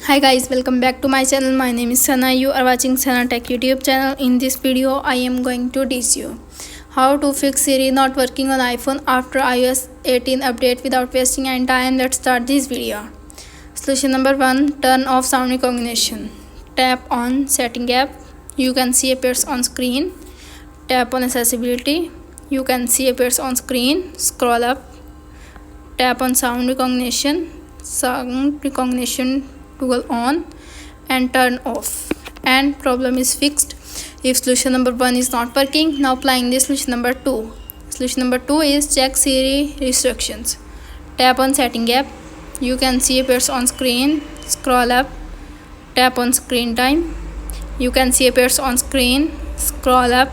Hi guys, welcome back to my channel. My name is Sana. You are watching Sana Tech YouTube channel. In this video, I am going to teach you how to fix Siri not working on iPhone after iOS 18 update without wasting any time. Let's start this video. Solution number 1. Turn off sound recognition. Tap on Setting app. You can see appears on screen. Tap on Accessibility. You can see appears on screen. Scroll up. Tap on Sound recognition. Sound recognition toggle on and turn off, and problem is fixed. If solution number 1 is not working, now applying this solution number 2. Solution number 2 is check Siri restrictions. Tap on Setting app. You can see appears on screen. Scroll up. Tap on Screen time. You can see appears on screen. Scroll up.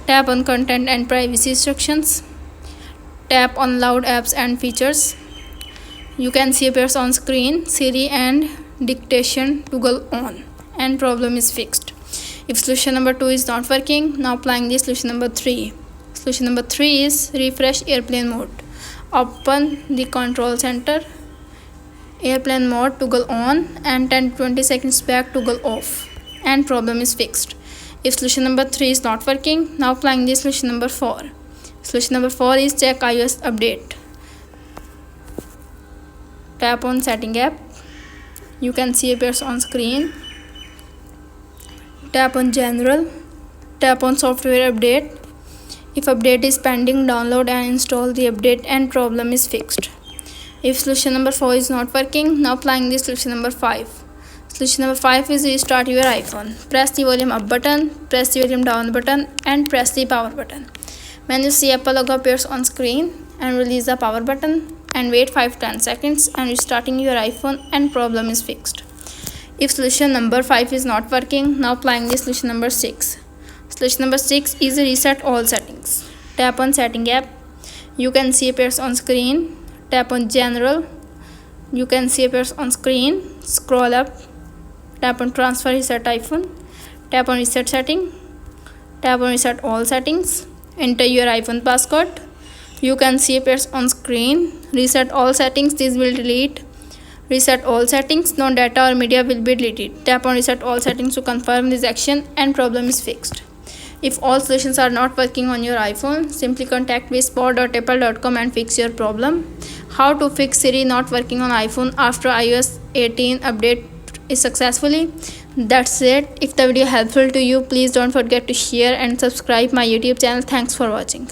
Tap on Content and Privacy restrictions. Tap on Loud apps and features. You can see appears on screen. Siri and dictation toggle on, and problem is fixed. If solution number 2 is not working, now applying this solution number 3. Solution number 3 is refresh airplane mode. Open the control center. Airplane mode toggle on and 10-20 seconds back toggle off, and problem is fixed. If solution number 3 is not working, now applying this solution number 4. Solution number 4 is check iOS update. Tap on Setting app. You can see appears on screen. Tap on General. Tap on Software update. If update is pending, download and install the update, and problem is fixed. If solution number 4 is not working, now applying this solution number 5. Solution number 5 is restart your iPhone. Press the volume up button, press the volume down button, and press the power button. When you see Apple logo appears on screen, and release the power button and wait 5-10 seconds, and restarting your iPhone, and problem is fixed. If solution number 5 is not working, now applying this solution number 6. Solution number 6 is reset all settings. Tap on Setting app. You can see appears on screen. Tap on General. You can see appears on screen. Scroll up. Tap on Transfer Reset iPhone. Tap on Reset setting. Tap on Reset all settings. Enter your iPhone passcode. You can see appears on screen. Reset all settings. This will delete. Reset all settings. No data or media will be deleted. Tap on Reset all settings to confirm this action, and problem is fixed. If all solutions are not working on your iPhone, simply contact whisper.apple.com and fix your problem. How to fix Siri not working on iPhone after iOS 18 update is successfully. That's it. If the video helpful to you, please don't forget to share and subscribe my YouTube channel. Thanks for watching.